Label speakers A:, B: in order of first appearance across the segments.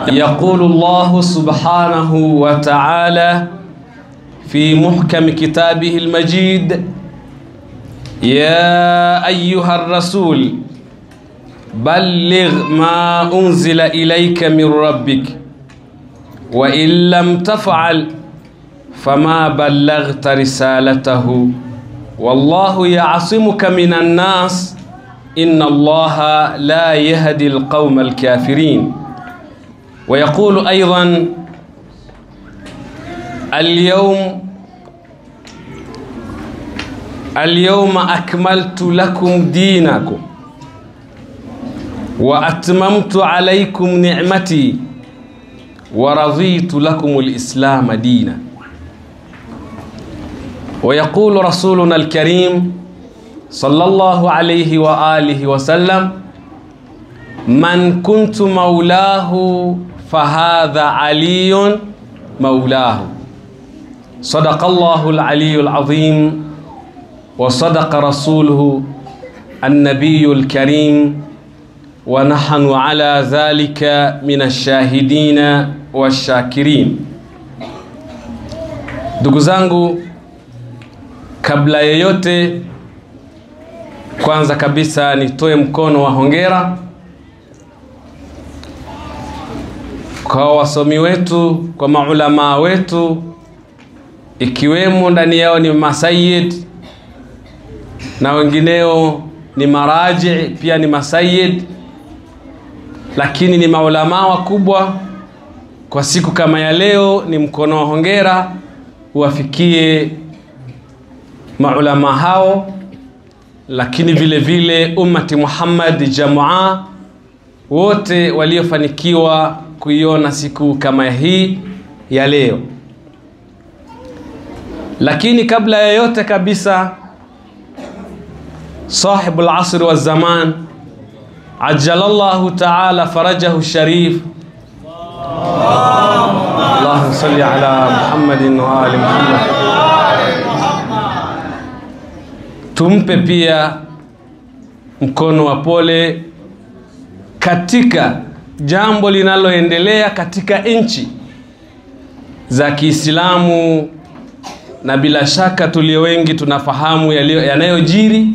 A: يقول الله سبحانه وتعالى في محكم كتابه المجيد: يا أيها الرسول بلغ ما أنزل إليك من ربك وإن لم تفعل فما بلغت رسالته والله يعصمك من الناس إن الله لا يهدي القوم الكافرين. ويقول أيضا: اليوم أكملت لكم دينكم وأتممت عليكم نعمتي ورضيت لكم الإسلام دينا. ويقول رسولنا الكريم صلى الله عليه وآله وسلم: من كنت مولاه فهذا علي مولاه. صدق الله العلي العظيم وصدق رسوله النبي الكريم ونحن على ذلك من الشاهدين والشاكرين. Ndugu zangu, kabla yoyote, kwanza kabisa nitoe mkono wa hongera kwa wasomi wetu, kwa maulama wetu, ikiwemo ndani yao ni masayid na wengineo ni maraji, pia ni masayid, lakini ni maulama wakubwa. Kwa siku kama ya leo ni mkono wa hongera uwafikie maulama hao, lakini vile vile ummati Muhammad jamaa wote waliofanikiwa kuiona siku kama hii ya leo. Lakini kabla ya yote kabisa, صاحب العصر والزمان عجل الله تعالى فرجه الشريف، اللهم صل على محمد وآل محمد. Tumpe pia mkono wa pole katika jambo linaloendelea katika nchi za Kiislamu, na bila shaka tulio wengi tunafahamu yanayojiri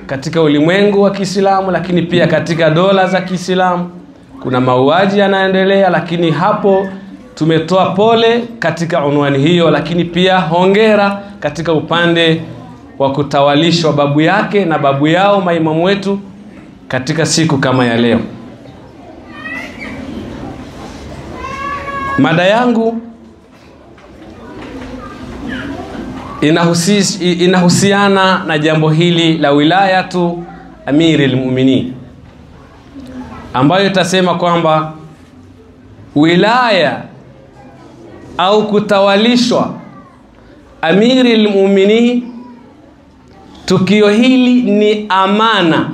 A: katika ulimwengu wa Kiislamu, lakini pia katika dola za Kiislamu kuna mauaji yanaendelea. Lakini hapo tumetoa pole katika unwani hiyo, lakini pia hongera katika upande wa kutawalishwa babu yake na babu yao maimamu wetu katika siku kama ya leo. Mada yangu inahusiana na jambo hili la wilayatu Amiril Mu'minin, ambayo itasema kwamba wilaya au kutawalishwa Amiril Mu'minin, tukio hili ni amana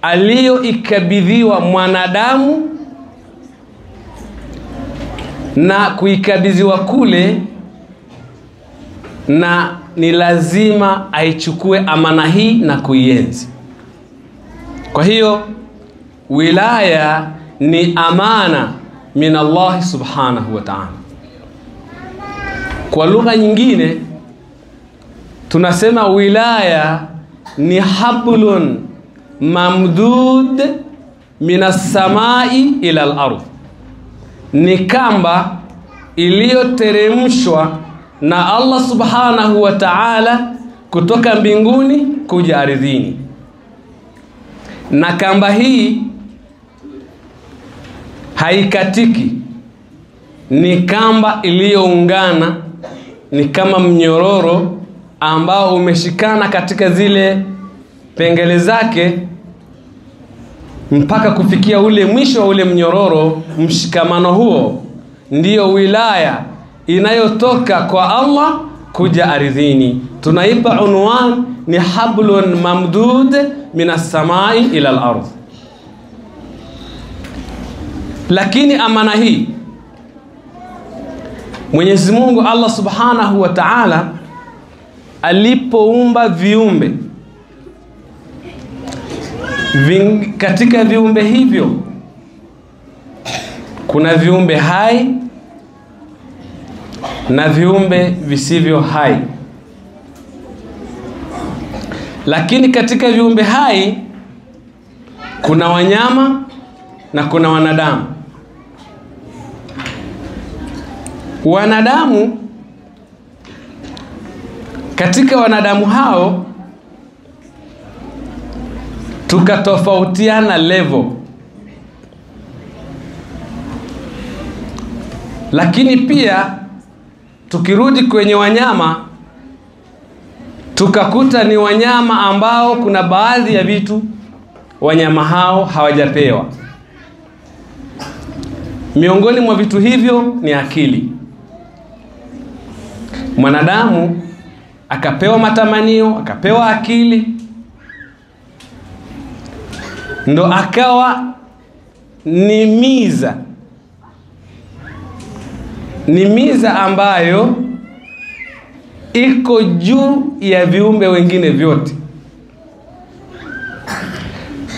A: aliyoikabidhiwa mwanadamu, na kuikabidhiwa kule, na ni lazima aichukue amana hii na kuienzi. Kwa hiyo wilaya ni amana min Allah subhanahu wa ta'ala. Kwa lugha nyingine tunasema wilaya ni hablun mamdud minas samai ila al-ardh, ni kamba iliyoteremshwa na Allah subhanahu wa ta'ala kutoka mbinguni kuja ardhini. Na kamba hii haikatiki, ni kamba iliyoungana, ni kama mnyororo ambao umeshikana katika zile pengele zake mpaka kufikia ule mwisho wa ule mnyororo. Mshikamano huo ndiyo wilaya inayotoka kwa Allah kuja ardhini. Tunaipa unwan ni hablun mamdud minas samai ila al-ardh. Lakini amana hii Mwenyezi Mungu Allah subhanahu wa ta'ala alipoumba viumbe, katika viumbe hivyo kuna viumbe hai na viumbe visivyo hai. Lakini katika viumbe hai kuna wanyama na kuna wanadamu. Wanadamu, katika wanadamu hao tukatofautiana level. Lakini pia tukirudi kwenye wanyama tukakuta ni wanyama ambao kuna baadhi ya vitu wanyama hao hawajapewa. Miongoni mwa vitu hivyo ni akili. Mwanadamu akapewa matamanio, akapewa akili, ndo akawa ni miza ambayo iko juu ya viumbe wengine vyote.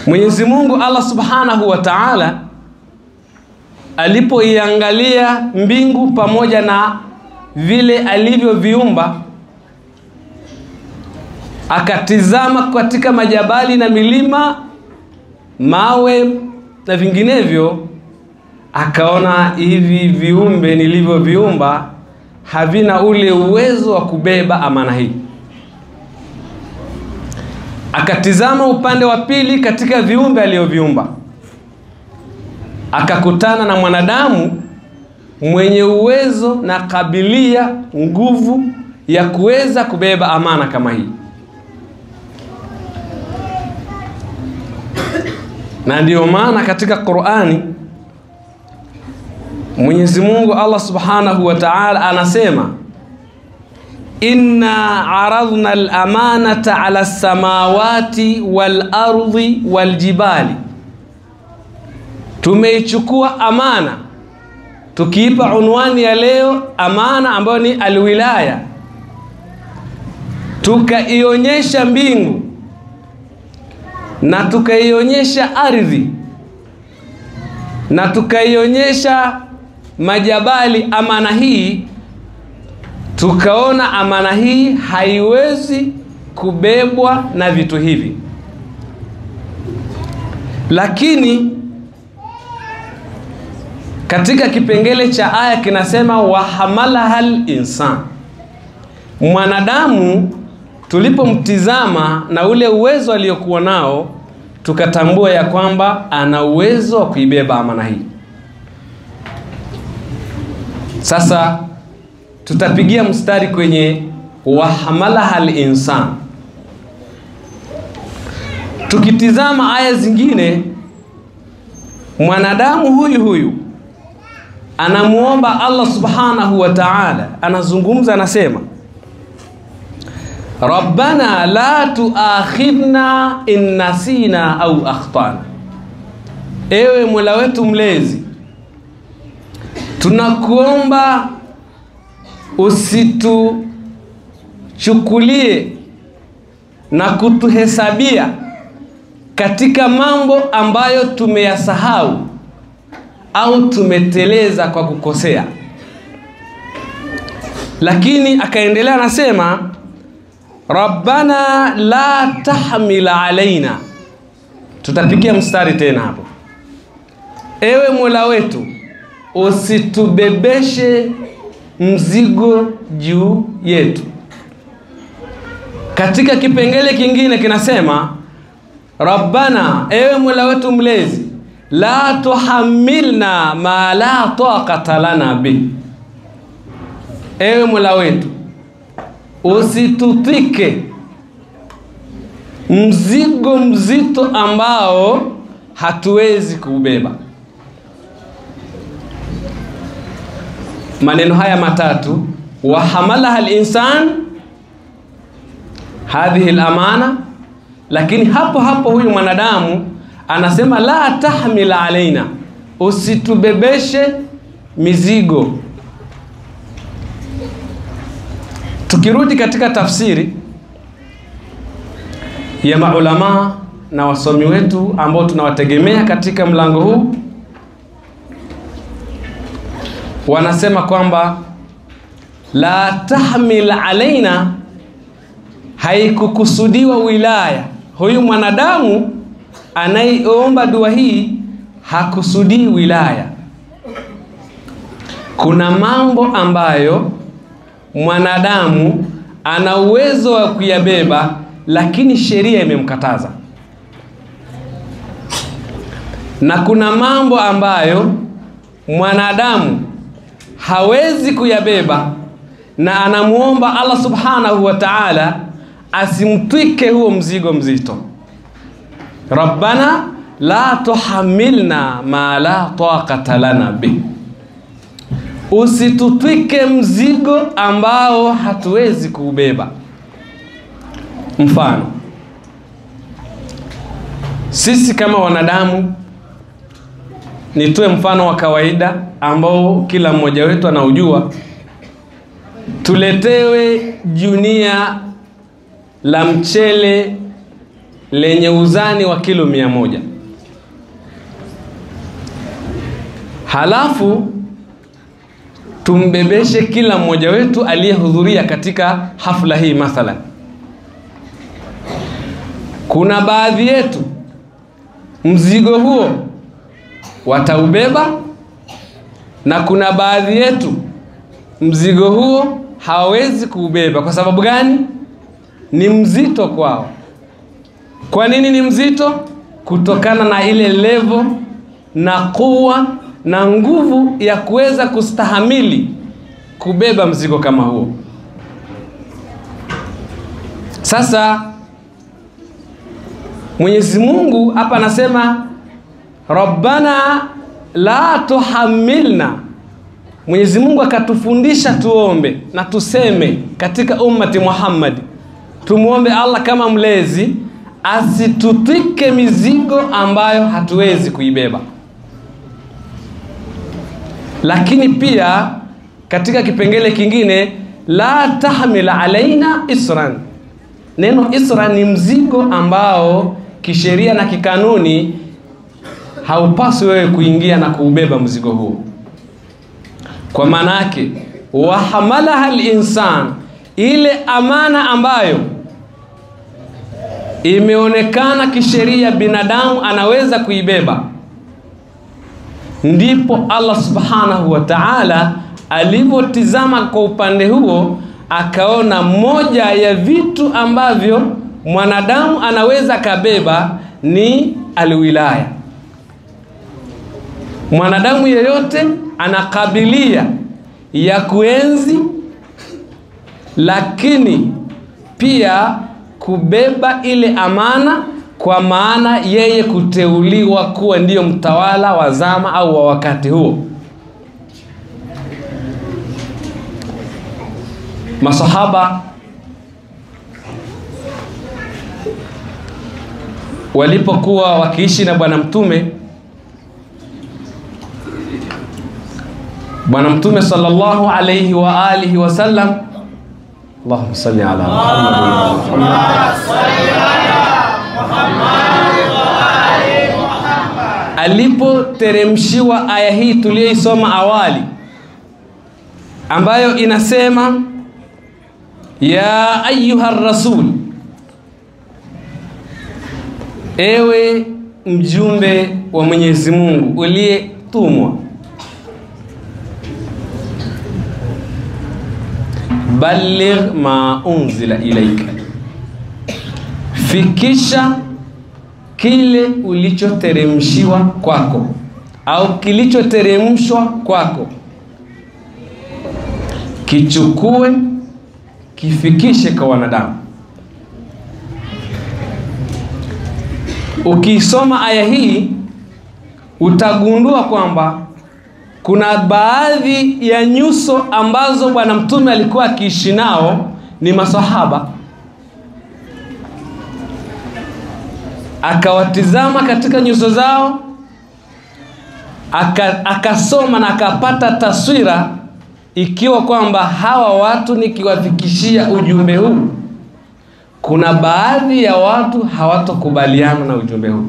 A: Mwenyezi Mungu Allah Subhanahu wa Ta'ala alipoiangalia mbingu pamoja na vile alivyoviumba, akatizama katika majabali na milima, mawe na vinginevyo, akaona hivi viumbe nilivyoviumba havina ule uwezo wa kubeba amana hii. Akatizama upande wa pili katika viumbe alivyoviumba, akakutana na mwanadamu mwenye uwezo na kabilia, nguvu ya kuweza kubeba amana kama hii. Na ndio maana katika Qur'ani Mwenyezi Mungu Allah Subhanahu wa Ta'ala anasema, inna aradna al-amanata ala as-samawati wal-ardi wal-jibali, tumeichukua amana, tukiipa unwani ya leo amana ambayo ni alwilaya, tukaionyesha mbingu na tukaionyesha ardhi na tukaionyesha majabali amana hii. Tukaona amana hii haiwezi kubebwa na vitu hivi. Lakini katika kipengele cha aya kinasema wahamalahal insan, mwanadamu tulipomtizama na ule uwezo aliokuwa nao, tukatambua ya kwamba ana uwezo wa kuibeba amana hii. Sasa tutapigia mstari kwenye wahamalahal insan. Tukitizama aya zingine, mwanadamu huyu anamuomba Allah Subhanahu wa Ta'ala, anazungumza, anasema, Rabbana la tuakhidna in nasina au akhtana, ewe Mola wetu mlezi, tunakuomba usituchukulie na kutuhesabia katika mambo ambayo tumeyasahau au tumeteleza kwa kukosea. Lakini akaendelea anasema, Rabbana la tahmil alaina. Tutapigia mstari tena hapo, ewe Mola wetu usitubebeshe mzigo juu yetu. Katika kipengele kingine kinasema, Rabbana, ewe Mola wetu mlezi, la tuhamilna ma la taqata lana bi, ewe Mola wetu usitutike mzigo mzito ambao hatuwezi kubeba. Maneno haya matatu, wahamalaha al-insan hadhihi al-amana, lakini hapo huyu mwanadamu anasema la tahmil alaina, usitubebeshe mizigo. Tukirudi katika tafsiri ya maulama na wasomi wetu ambao tunawategemea katika mlango huu, wanasema kwamba la tahmil alaina haikukusudiwa wilaya. Huyu mwanadamu anayeomba dua hii hakusudii wilaya. Kuna mambo ambayo mwanadamu ana uwezo wa kuyabeba, lakini sheria imemkataza. Na kuna mambo ambayo mwanadamu hawezi kuyabeba, na anamuomba Allah subhanahu wa ta'ala asimtwike huo mzigo mzito. Rabbana la tuhamilna ma la taqata lana bih, usitutwike mzigo ambao hatuwezi kuubeba. Mfano, sisi kama wanadamu, nitoe mfano wa kawaida ambao kila mmoja wetu anaujua. Tuletewe junia la mchele lenye uzani wa kilo 100. Halafu tumbebeshe kila mmoja wetu aliyehudhuria katika hafla hii. Mathalan, kuna baadhi yetu mzigo huo wataubeba, na kuna baadhi yetu mzigo huo hawezi kuubeba. Kwa sababu gani? Ni mzito kwao. Kwa nini ni mzito? Kutokana na ile level na kuwa na nguvu ya kuweza kustahamili kubeba mzigo kama huo. Sasa Mwenyezi Mungu hapa anasema Rabbana la tuhamilna. Mwenyezi Mungu akatufundisha tuombe na tuseme katika ummati Muhammad, tumuombe Allah kama mlezi asitutwike mizigo ambayo hatuwezi kuibeba. Lakini pia katika kipengele kingine, la tahmil alaina isran. Neno isran ni mzigo ambao kisheria na kikanuni haupaswi wewe kuingia na kuubeba mzigo huo. Kwa maana yake wahamalaha al-insan, ile amana ambayo imeonekana kisheria binadamu anaweza kuibeba, ndipo Allah subhanahu wa ta'ala alipotizama kwa upande huo, akaona moja ya vitu ambavyo mwanadamu anaweza kabeba ni alwilaya. Mwanadamu yeyote anakabilia ya kuenzi, lakini pia kubeba ile amana, kwa maana yeye kuteuliwa kuwa ndiyo mtawala wa zama au wa wakati huo. Masahaba walipokuwa wakiishi na Bwana Mtume sallallahu alayhi wa alihi wasallam, Allahumma salli ala Muhammad alipoteremshiwa aya hii tuliyoisoma awali, ambayo inasema ya ayuha rasul, ewe mjumbe wa Mwenyezi Mungu uliyetumwa, balligh ma unzila ilaika, fikisha kile ulichoteremshiwa kwako au kilichoteremshwa kwako, kichukue kifikishe kwa wanadamu. Ukisoma aya hii utagundua kwamba kuna baadhi ya nyuso ambazo Bwana Mtume alikuwa akiishi nao ni masahaba. Akawatizama katika nyuso zao, akasoma na akapata taswira, ikiwa kwamba hawa watu nikiwafikishia ujumbe huu, kuna baadhi ya watu hawatokubaliana na ujumbe huu.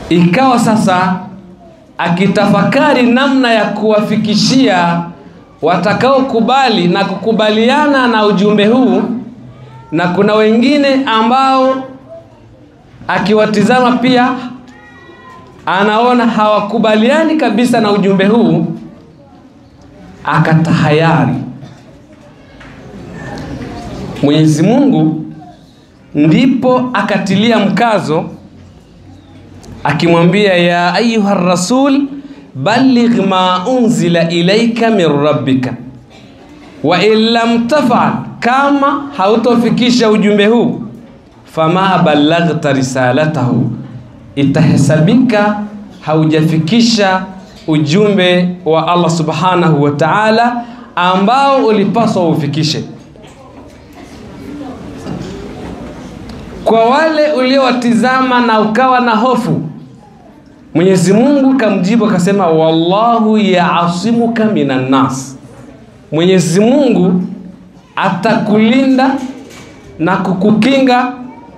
A: ikawa sasa akitafakari namna ya kuwafikishia watakao kubali na kukubaliana na ujumbe huu, na kuna wengine ambao akiwatizama pia anaona hawakubaliani kabisa na ujumbe huu, akatahayari. Mwenyezi Mungu ndipo akatilia mkazo akimwambia, ya ayuha rasul balligh ma unzila ilayka min rabbika wa in lam taf'al, kama hautofikisha ujumbe huu fama ballaghta risalatahu, itahesabika haujafikisha ujumbe wa Allah subhanahu wa ta'ala ambao ulipaswa ufikishe. Kwa wale uliowatizama na ukawa na hofu, Mwenyezi Mungu kamjibu akasema, wallahu ya'asimuka minan nas, Mwenyezi Mungu atakulinda na kukukinga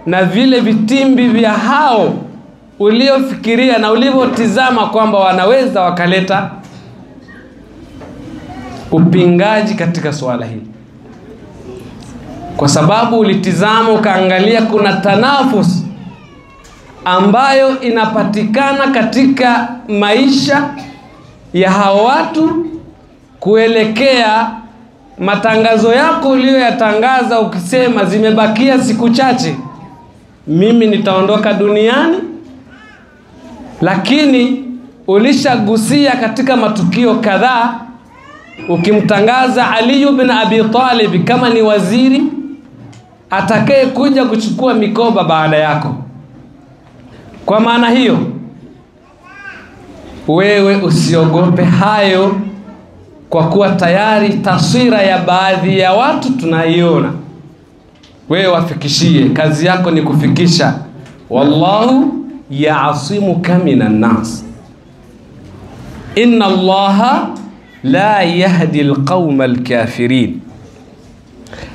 A: na vile vitimbi vya hao uliofikiria na ulivyotizama kwamba wanaweza wakaleta upingaji katika swala hili. Kwa sababu ulitizama ukaangalia kuna tanafus ambayo inapatikana katika maisha ya hao watu kuelekea matangazo yako uliyoyatangaza ukisema zimebakia siku chache mimi nitaondoka duniani, lakini ulishagusia katika matukio kadhaa ukimtangaza Ali ibn Abi Talib kama ni waziri atakaye kuja kuchukua mikoba baada yako. Kwa maana hiyo wewe usiogope hayo, kwa kuwa tayari taswira ya baadhi ya watu tunaiona. Wewe wafikishie, kazi yako ni kufikisha. Wallahu ya'asimuka minan nas, inna Allaha la yahdi alqauma alkafirin,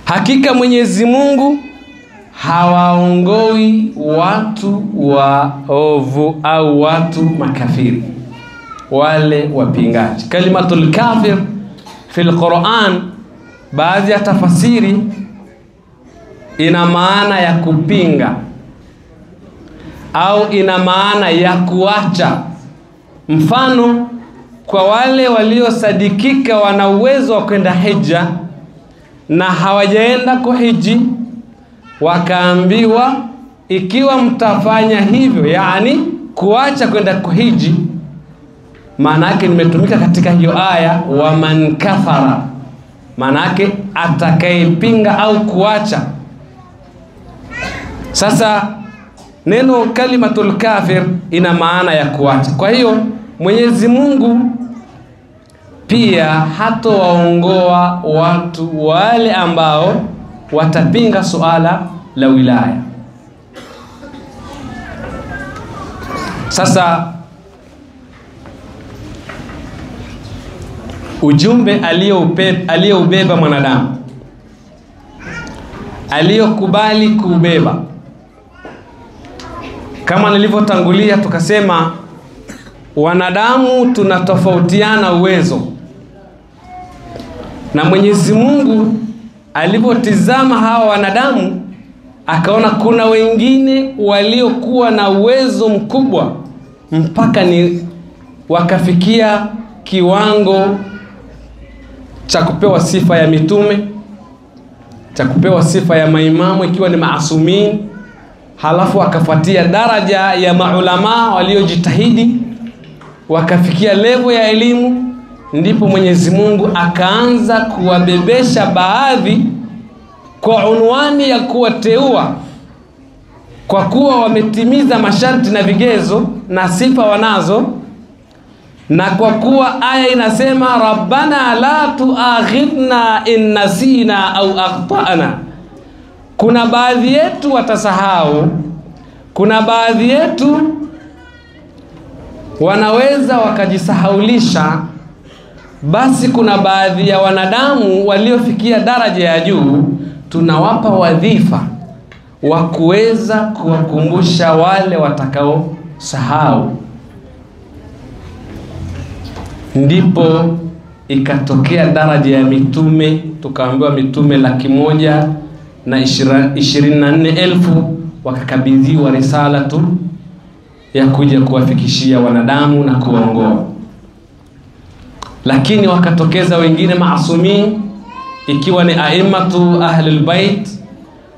A: hakika Mwenyezi Mungu hawaongoi watu waovu au watu makafiri, wale wapingaji. Kalimatul kafir fil Qur'an, baadhi ya tafasiri ina maana ya kupinga au ina maana ya kuacha. Mfano, kwa wale waliosadikika wana uwezo wa kwenda hija na hawajaenda kuhiji, wakaambiwa ikiwa mtafanya hivyo, yani kuacha kwenda kuhiji, maana yake nimetumika katika hiyo aya wa man kafara, maana yake atakayepinga au kuacha. Sasa neno kalimatul kafir ina maana ya kuacha. Kwa hiyo Mwenyezi Mungu pia hatowaongoa watu wale ambao watapinga suala la wilaya. Sasa ujumbe aliyoubeba mwanadamu, aliyokubali kuubeba, kama nilivyotangulia tukasema wanadamu tunatofautiana uwezo, na Mwenyezi Mungu alipotizama hawa wanadamu akaona kuna wengine waliokuwa na uwezo mkubwa mpaka ni wakafikia kiwango cha kupewa sifa ya mitume, cha kupewa sifa ya maimamu ikiwa ni maasumin, halafu akafuatia daraja ya maulama waliojitahidi wakafikia level ya elimu. Ndipo Mwenyezi Mungu akaanza kuwabebesha baadhi kwa unwani ya kuwateua, kwa kuwa wametimiza masharti na vigezo na sifa wanazo, na kwa kuwa aya inasema rabbana la tuakhidna in nasina au akhtana. Kuna baadhi yetu watasahau, kuna baadhi yetu wanaweza wakajisahaulisha, basi kuna baadhi ya wanadamu waliofikia daraja ya juu tunawapa wadhifa wa kuweza kuwakumbusha wale watakao sahau, ndipo ikatokea daraja ya mitume, tukaambiwa mitume 124,000 wakakabidhiwa risala tu ya kuja kuwafikishia wanadamu na kuwaongoa. Lakini wakatokeza wengine maasumin, ikiwa ni aimatu ahlul bait,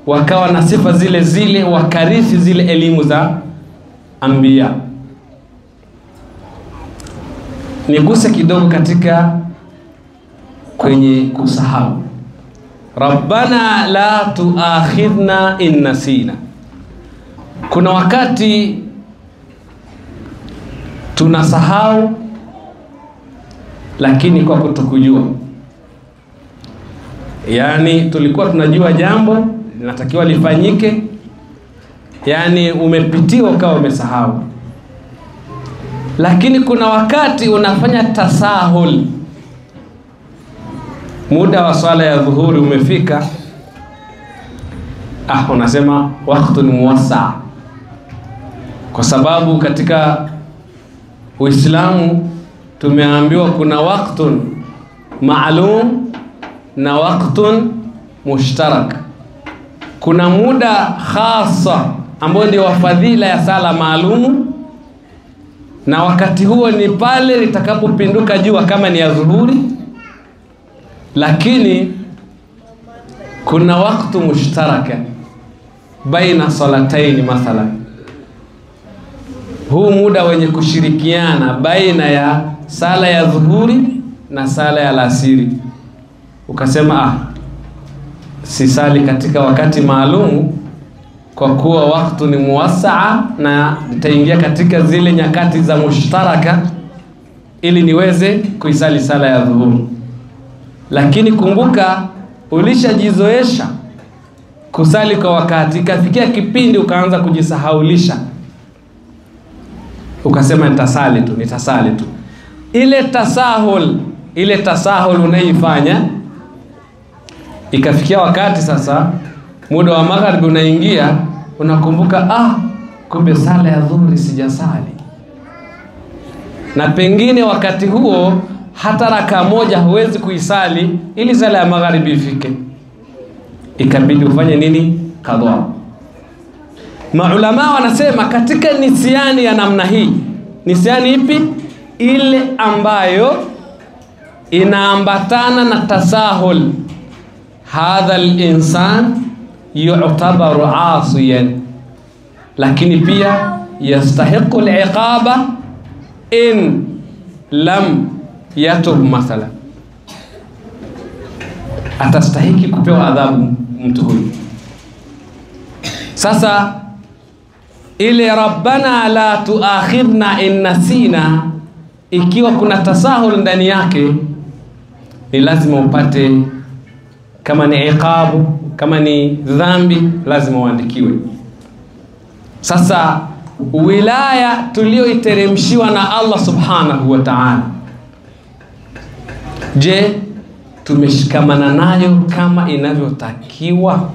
A: wakawa na sifa zile zile, wakarithi zile elimu za anbiya. Niguse kidogo katika kwenye kusahau. Rabbana la tuakhidhna in nasina. Kuna wakati tunasahau lakini kwa kutokujua. Yani tulikuwa tunajua jambo linatakiwa lifanyike, yani umepitiwa ukawa umesahau. Lakini kuna wakati unafanya tasahul, muda wa swala ya dhuhuri umefika, unasema wakati ni muwassa, kwa sababu katika Uislamu tumeambiwa kuna waktun maalum na waktun mushtarak. Kuna muda khasa ambao ndio wa fadhila ya sala maalumu, na wakati huo ni pale litakapopinduka jua kama ni ya dhuhuri. Lakini kuna wakati mushtaraka baina salataini mathalan, huu muda wenye kushirikiana baina ya sala ya dhuhuri na sala ya alasiri. Ukasema sisali katika wakati maalumu kwa kuwa wakati ni muwassaa, na nitaingia katika zile nyakati za mushtaraka ili niweze kuisali sala ya dhuhuri. Lakini kumbuka, ulishajizoesha kusali kwa wakati, ikafikia kipindi ukaanza kujisahaulisha, ukasema nitasali tu. Ile tasahul unaifanya, ikafikia wakati sasa muda wa magharibi unaingia, unakumbuka kumbe sala ya dhuhuri sijasali. Na pengine wakati huo hata raka moja huwezi kuisali ili sala ya magharibi ifike, ikabidi ufanye nini? Qadha. Maulama wanasema katika nisiani ya namna hii, nisiani ipi? Ile ambayo inaambatana na tasahul, hadha al-insan yu'tabaru 'asiyan, lakini pia yastahiqu al-iqaba in lam yatub mathalan, atastahiki kupewa adhabu mtu huyu. Sasa ile rabbana la tuakhidhna in nasina, ikiwa kuna tasahul ndani yake, ni lazima upate, kama ni iqabu, kama ni dhambi, lazima uandikiwe. Sasa wilaya tulioiteremshiwa na Allah subhanahu wa ta'ala, je, tumeshikamana nayo kama inavyotakiwa?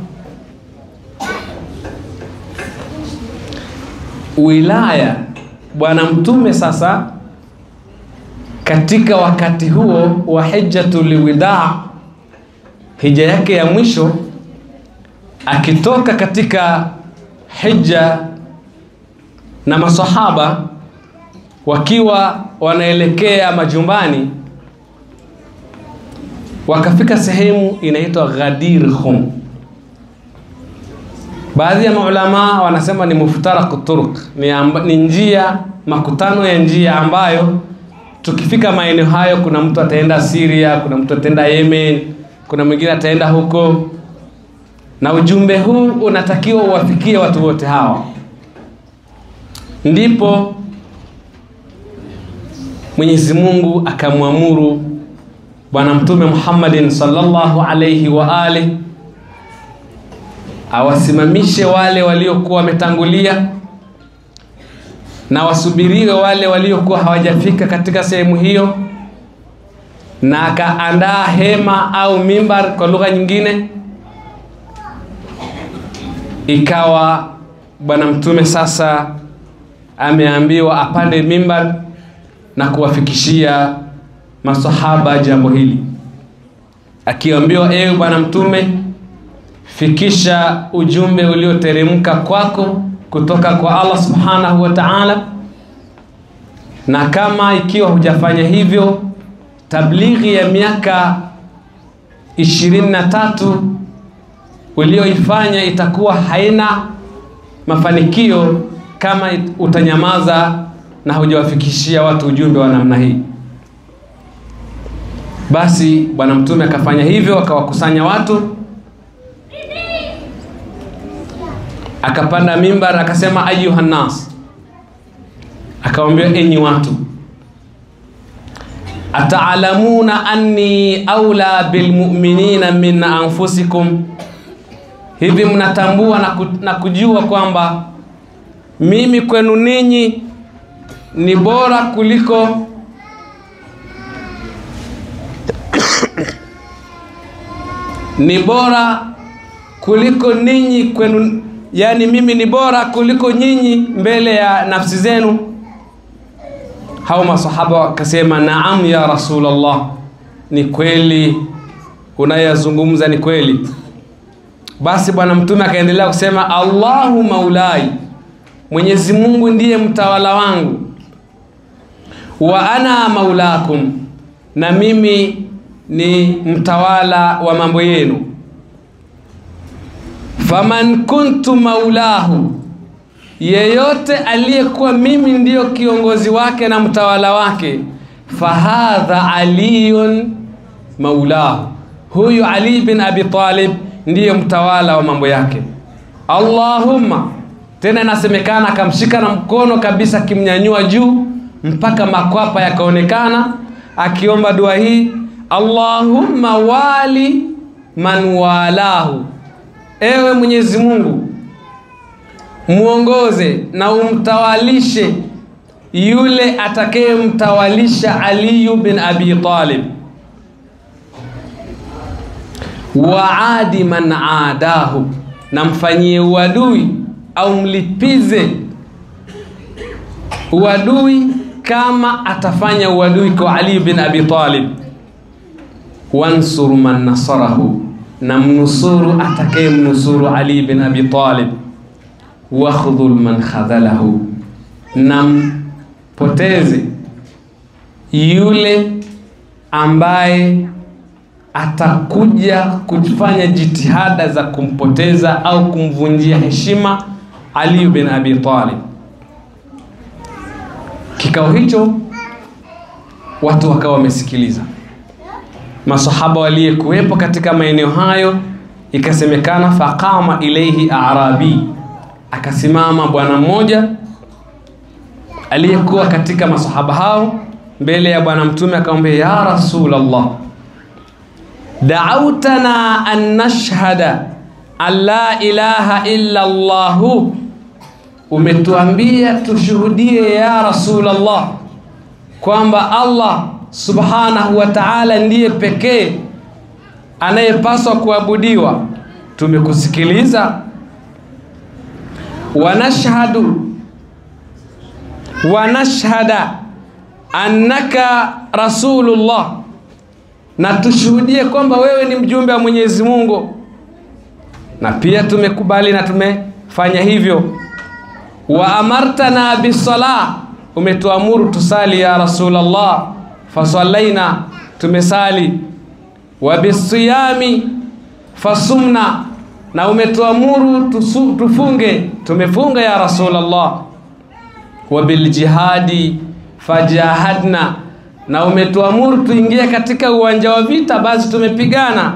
A: Wilaya bwana mtume sasa katika wakati huo wa hijjatul wida, hija yake ya mwisho, akitoka katika hija na masahaba wakiwa wanaelekea majumbani, wakafika sehemu inaitwa Ghadir Khum. Baadhi ya maulama wanasema ni muftaraq turuq, ni njia, makutano ya njia ambayo tukifika maeneo hayo, kuna mtu ataenda Syria, kuna mtu ataenda Yemen, kuna mwingine ataenda huko, na ujumbe huu unatakiwa uwafikie watu wote hawa. Ndipo Mwenyezi Mungu akamwamuru bwana mtume Muhammadin sallallahu alayhi wa alihi awasimamishe wale waliokuwa wametangulia na wasubiriwe wale waliokuwa hawajafika katika sehemu hiyo, na akaandaa hema au mimbar kwa lugha nyingine. Ikawa bwana mtume sasa ameambiwa apande mimbar na kuwafikishia masahaba jambo hili, akiambiwa ewe bwana mtume, fikisha ujumbe ulioteremka kwako kutoka kwa Allah subhanahu wa ta'ala, na kama ikiwa hujafanya hivyo, tablighi ya miaka 23 ulioifanya itakuwa haina mafanikio kama utanyamaza na hujawafikishia watu ujumbe wa namna hii. Basi bwana mtume akafanya hivyo, akawakusanya watu, akapanda mimbar, akasema ayuhan nas, akawaambia enyi watu, ata'lamuna anni aula bilmu'minina min anfusikum, hivi mnatambua na kujua kwamba mimi kwenu ninyi ni bora kuliko ni bora kuliko ninyi kwenu, yani mimi ni bora kuliko nyinyi mbele ya nafsi zenu? Hao masahaba wakasema naam ya Rasulullah, ni kweli unayazungumza, ni kweli. Basi bwana mtume akaendelea kusema Allahu maulai, Mwenyezi Mungu ndiye mtawala wangu, wa ana maulakum, na mimi ni mtawala wa mambo yenu. Faman kuntu maulahu, yeyote aliyekuwa mimi ndiyo kiongozi wake na mtawala wake, fahadha aliyun maulahu, huyu Ali bin Abi Talib ndiye mtawala wa mambo yake. Allahumma, tena inasemekana akamshika na mkono kabisa, kimnyanyua juu mpaka makwapa yakaonekana, akiomba dua hii, Allahumma wali man walahu, ewe Mwenyezi Mungu muongoze na umtawalishe yule atakayemtawalisha Ali bin Abi Talib, waadi man aadahu, na mfanyie uadui au mlipize uadui kama atafanya uadui kwa Ali bin Abi Talib, wansuru man nasarahu, na mnusuru atakayemnusuru Ali bin Abi Talib, wakhdhul man khadhalahu, na mpoteze yule ambaye atakuja kufanya jitihada za kumpoteza au kumvunjia heshima Ali bin Abi Talib. Kikao hicho watu wakawa wamesikiliza, masahaba waliyekuwepo katika maeneo hayo. Ikasemekana faqama ilayhi a'rabi, akasimama bwana mmoja aliyekuwa katika masahaba hao mbele ya bwana mtume, akamwambia ya Rasulullah, da'awtana an nashhada an la ilaha illa Allah, umetuambia tushuhudie ya Rasulullah kwamba Allah subhanahu wa ta'ala ndiye pekee anayepaswa kuabudiwa. Tumekusikiliza. wa nashhada annaka rasulullah, na tushuhudie kwamba wewe ni mjumbe wa Mwenyezi Mungu, na pia tumekubali na tumefanya hivyo. Wa amartana bisalah, umetuamuru tusali ya Rasulullah, fasallaina, tumesali. Wa bisiyami fasumna, na umetuamuru tufunge, tumefunga ya Rasulullah. Wa bil jihadi fajahadna, na umetuamuru tuingie katika uwanja wa vita, basi tumepigana.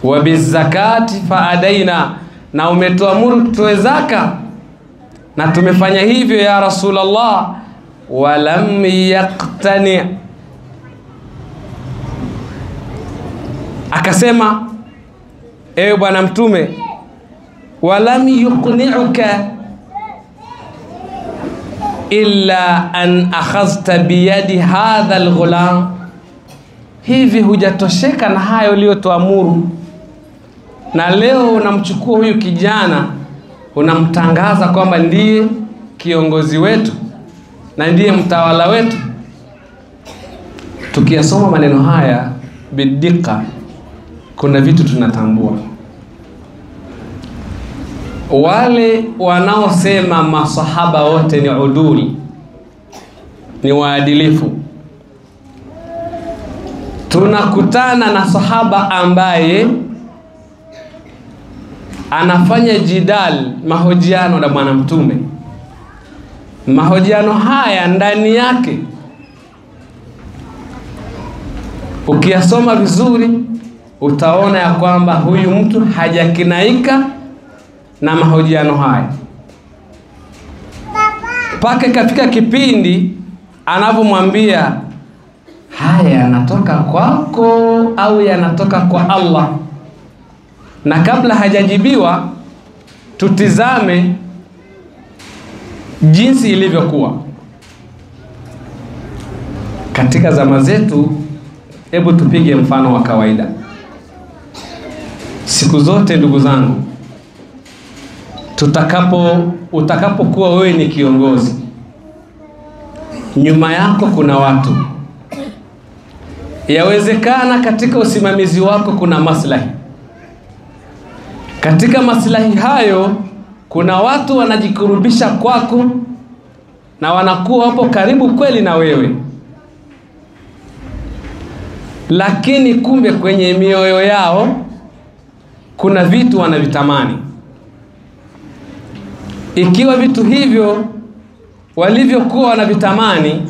A: Wa bizakati faadaina, na umetuamuru tutoe zaka, na tumefanya hivyo ya Rasulullah. Walam yaqtani, akasema ewe bwana mtume, walam yuqni'uka illa an akhadhta biyadi hadha alghulam, hivi hujatosheka na hayo uliyotuamuru, na leo unamchukua huyu kijana unamtangaza kwamba ndiye kiongozi wetu na ndiye mtawala wetu. Tukiyasoma maneno haya bidika, kuna vitu tunatambua. Wale wanaosema masahaba wote ni uduli, ni waadilifu, tunakutana na sahaba ambaye anafanya jidal, mahojiano na Bwana Mtume. Mahojiano haya ndani yake ukiyasoma vizuri utaona ya kwamba huyu mtu hajakinaika na mahojiano haya, mpaka kafika kipindi anapomwambia haya yanatoka kwako au yanatoka kwa Allah. Na kabla hajajibiwa tutizame jinsi ilivyokuwa katika zama zetu. Hebu tupige mfano wa kawaida. Siku zote ndugu zangu, utakapokuwa wewe ni kiongozi, nyuma yako kuna watu. Yawezekana katika usimamizi wako kuna maslahi. Katika maslahi hayo kuna watu wanajikurubisha kwako na wanakuwa hapo karibu kweli na wewe, lakini kumbe kwenye mioyo yao kuna vitu wanavitamani. Ikiwa vitu hivyo walivyokuwa wanavitamani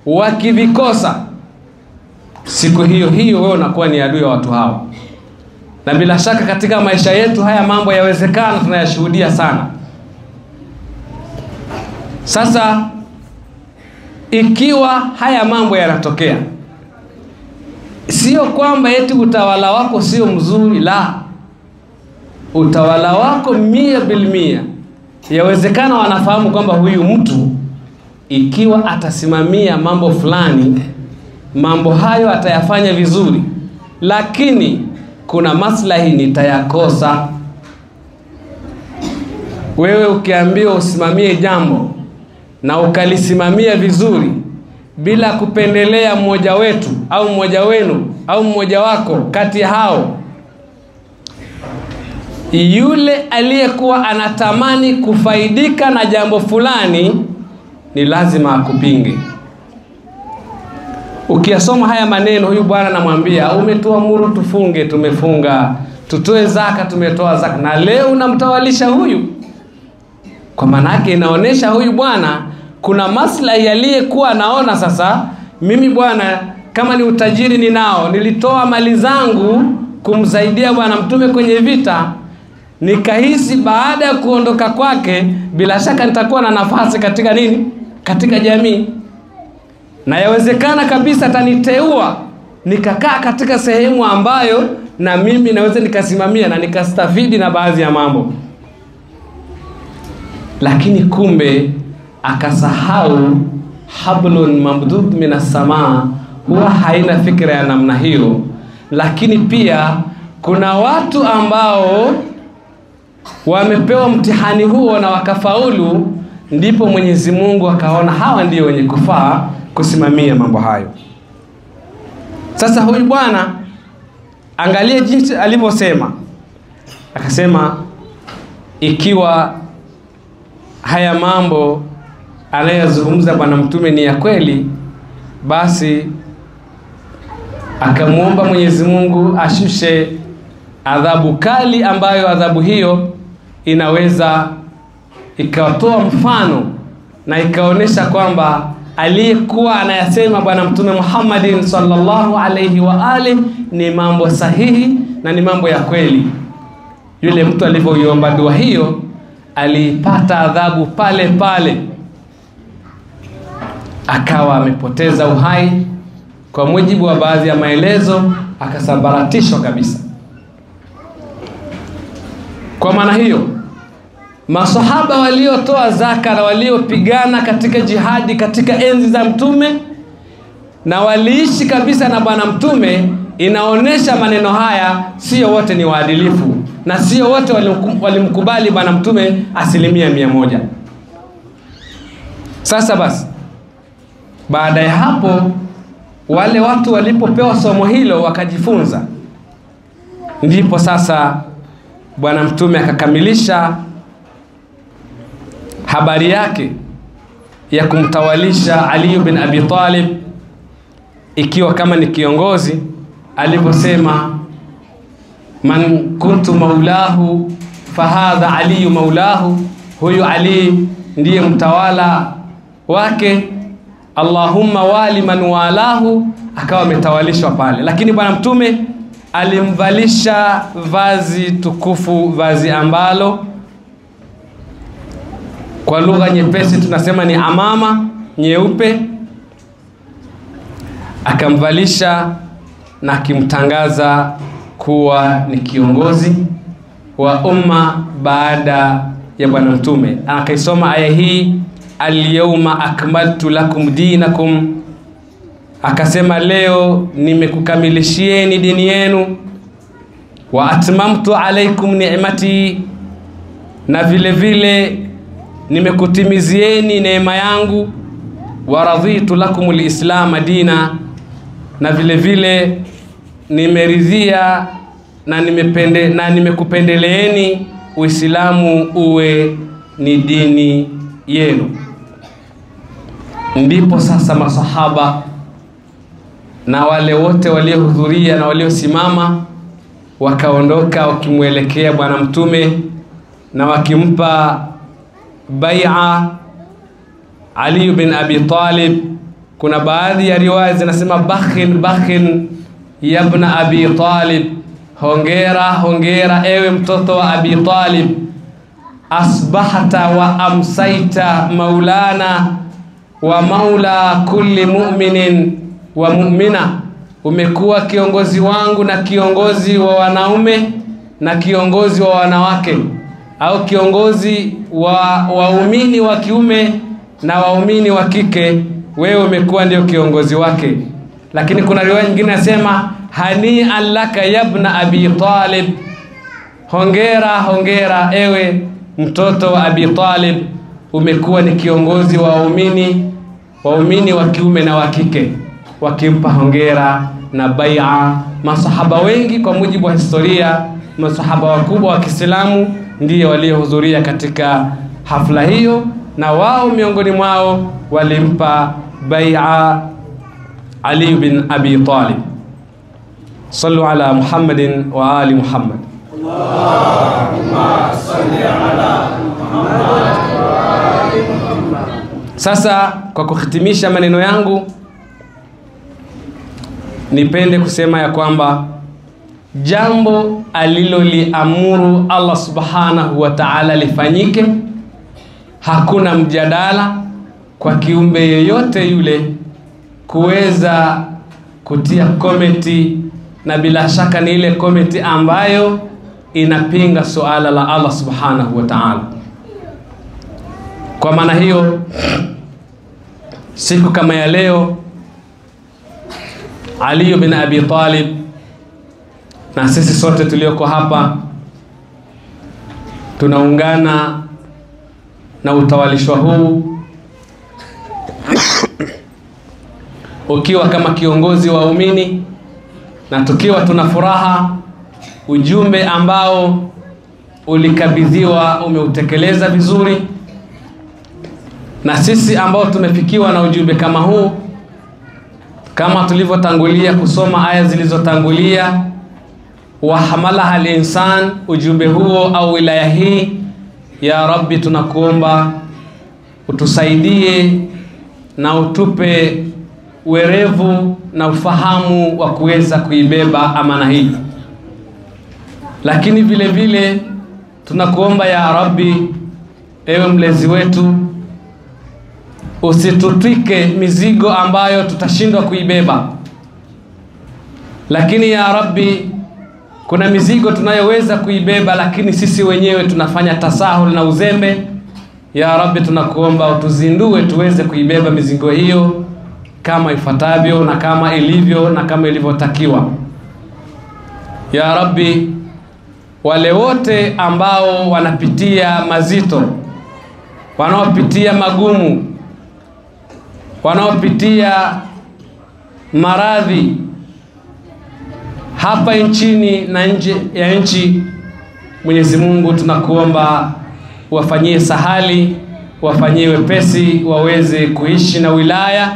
A: wakivikosa, siku hiyo hiyo wewe unakuwa ni adui wa watu hao. Na bila shaka katika maisha yetu haya mambo yawezekana tunayashuhudia sana. Sasa ikiwa haya mambo yanatokea, sio kwamba eti utawala wako sio mzuri, la. Utawala wako 100%. Yawezekana wanafahamu kwamba huyu mtu ikiwa atasimamia mambo fulani, mambo hayo atayafanya vizuri, lakini kuna maslahi nitayakosa. Wewe ukiambiwa usimamie jambo na ukalisimamia vizuri bila kupendelea mmoja wetu au mmoja wenu au mmoja wako kati ya hao, yule aliyekuwa anatamani kufaidika na jambo fulani ni lazima akupinge. Ukiyasoma haya maneno, huyu bwana anamwambia umetuamuru tufunge, tumefunga, tutoe zaka, tumetoa zaka, na leo unamtawalisha huyu. Kwa maana yake inaonesha huyu bwana kuna maslahi aliyekuwa anaona. Sasa mimi bwana, kama ni utajiri ninao, nilitoa mali zangu kumsaidia Bwana Mtume kwenye vita, nikahisi baada ya kuondoka kwake bila shaka nitakuwa na nafasi katika nini? Katika jamii. Na yawezekana kabisa ataniteua nikakaa katika sehemu ambayo na mimi naweza nikasimamia na nikastafidi na baadhi ya mambo. Lakini kumbe akasahau hablun mamdud minas samaa, huwa haina fikra ya namna hiyo. Lakini pia kuna watu ambao wamepewa mtihani huo na wakafaulu, ndipo Mwenyezi Mungu akaona hawa ndio wenye kufaa kusimamia mambo hayo. Sasa huyu bwana, angalia jinsi alivyosema. Akasema ikiwa haya mambo anayozungumza Bwana Mtume ni ya kweli, basi akamuomba Mwenyezi Mungu ashushe adhabu kali, ambayo adhabu hiyo inaweza ikatoa mfano na ikaonesha kwamba aliyekuwa anayasema Bwana Mtume Muhammadin sallallahu alayhi wa ali ni mambo sahihi na ni mambo ya kweli. Yule mtu alivyoiomba dua hiyo alipata adhabu pale pale, akawa amepoteza uhai. Kwa mujibu wa baadhi ya maelezo akasambaratishwa kabisa. Kwa maana hiyo, masahaba waliotoa zaka na waliopigana katika jihadi katika enzi za Mtume na waliishi kabisa na Bwana Mtume, inaonesha maneno haya sio wote ni waadilifu na sio wote walimkubali Bwana Mtume 100%. Sasa basi, baada ya hapo wale watu walipopewa somo hilo wakajifunza, ndipo sasa Bwana Mtume akakamilisha habari yake ya kumtawalisha Ali bin Abi Talib ikiwa kama ni kiongozi, aliposema man kuntu maulahu fahadha Ali maulahu, huyu Ali ndiye mtawala wake, Allahumma wali man walahu, akawa ametawalishwa pale. Lakini Bwana Mtume alimvalisha vazi tukufu, vazi ambalo kwa lugha nyepesi tunasema ni amama nyeupe, akamvalisha na akimtangaza kuwa ni kiongozi wa umma baada ya Bwana Mtume. Akaisoma aya hii, al-yawma akmaltu lakum dinakum, akasema leo nimekukamilishieni dini yenu, wa atmamtu alaykum ni'mati, na vile vile nimekutimizieni neema yangu, wa raditu lakum al-islam dina, na vile vile nimeridhia na nimekupendeleeni Uislamu uwe ni dini yenu. Ndipo sasa masahaba na wale wote waliohudhuria na waliosimama wakaondoka wakimuelekea Bwana Mtume na wakimpa bai'a Ali bin Abi Talib. Kuna baadhi ya riwaya zinasema bakhin ya ibn Abi Talib, hongera hongera ewe mtoto wa Abi Talib, asbahta wa amsaita maulana wa maula kulli mu'minin wa mu'mina, umekuwa kiongozi wangu na kiongozi wa wanaume na kiongozi wa wanawake, au kiongozi wa waumini wa kiume na waumini wa kike, wewe umekuwa ndio kiongozi wake. Lakini kuna riwaya nyingine inasema hani allaka yabna Abi Talib, hongera hongera ewe mtoto wa Abi Talib, umekuwa ni kiongozi wa waumini wa kiume na wa kike, wakimpa hongera na bai'a. Masahaba wengi kwa mujibu wa historia, masahaba wakubwa wa Kiislamu ndiye waliohudhuria katika hafla hiyo, na wao miongoni mwao walimpa bai'a Ali bin Abi Talib. Sallu ala Muhammadin wa ali Muhammad. Allahumma salli ala Muhammad wa ali Muhammad. Sasa kwa kuhitimisha maneno yangu, nipende kusema ya kwamba jambo aliloliamuru Allah subhanahu wa ta'ala lifanyike, hakuna mjadala kwa kiumbe yeyote yule kuweza kutia komenti, na bila shaka ni ile komenti ambayo inapinga suala la Allah subhanahu wa ta'ala. Kwa maana hiyo, siku kama ya leo, Ali bin Abi Talib na sisi sote tulioko hapa tunaungana na utawalishwa huu ukiwa kama kiongozi wa waumini, na tukiwa tuna furaha ujumbe ambao ulikabidhiwa umeutekeleza vizuri, na sisi ambao tumefikiwa na ujumbe kama huu, kama tulivyotangulia kusoma aya zilizotangulia, wa hamalaha al-insan, ujumbe huo au wilaya hii, ya Rabbi tunakuomba utusaidie na utupe werevu na ufahamu wa kuweza kuibeba amana hii. Lakini vile vile tunakuomba ya Rabbi, ewe mlezi wetu, usitutwike mizigo ambayo tutashindwa kuibeba. Lakini ya Rabbi, kuna mizigo tunayoweza kuibeba lakini sisi wenyewe tunafanya tasahul na uzembe. Ya Rabbi, tunakuomba utuzindue tuweze kuibeba mizigo hiyo kama ifuatavyo na kama ilivyo na kama ilivyotakiwa. Ya Rabbi, wale wote ambao wanapitia mazito, wanaopitia magumu, wanaopitia maradhi hapa nchini na nje ya nchi, Mwenyezi Mungu tunakuomba wafanyie sahali, wafanyie wepesi, waweze kuishi na wilaya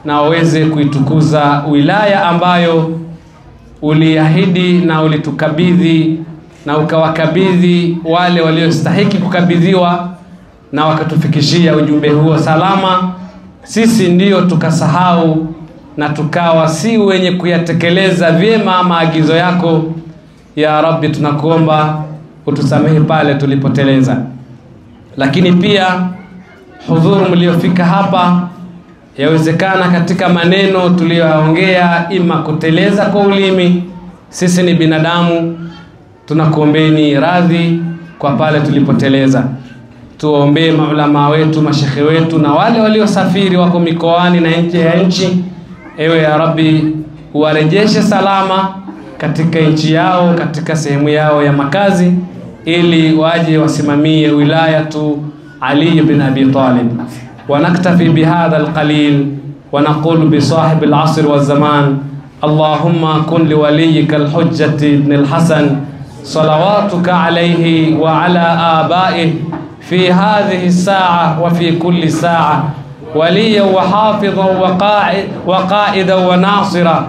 A: na waweze kuitukuza wilaya ambayo uliahidi na ulitukabidhi na ukawakabidhi wale waliostahiki kukabidhiwa na wakatufikishia ujumbe huo salama. Sisi ndio tukasahau na tukawa si wenye kuyatekeleza vyema maagizo yako. Ya Rabbi, tunakuomba utusamehe pale tulipoteleza. Lakini pia hudhuru mliofika hapa, yawezekana katika maneno tuliyoongea ima kuteleza kwa ulimi. Sisi ni binadamu, tunakuombeni radhi kwa pale tulipoteleza. Tuombe maulama wetu, mashekhe wetu na wale waliosafiri wako mikoani na nje ya nchi. Ewe ya Rabbi, uwarejeshe salama katika nchi yao, katika sehemu yao ya makazi, ili waje wasimamie wilayatu Ali ibn Abi Talib. ونكتفي بهذا القليل ونقول بصاحب العصر والزمان: اللهم كن لوليك الحجة ابن الحسن صلواتك عليه وعلى آبائه في هذه الساعة وفي كل ساعة وليا وحافظا وقائدا وناصرا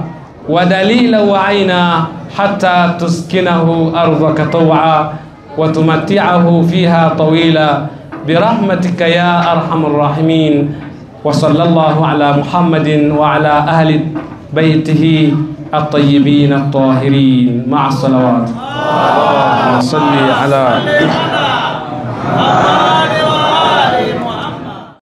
A: ودليلا وعينا حتى تسكنه أرضك طوعا وتمتعه فيها طويلا برحمتك يا أرحم الراحمين. وصلى الله على محمد وعلى أهل بيته الطيبين الطاهرين مع الصلوات. صلي على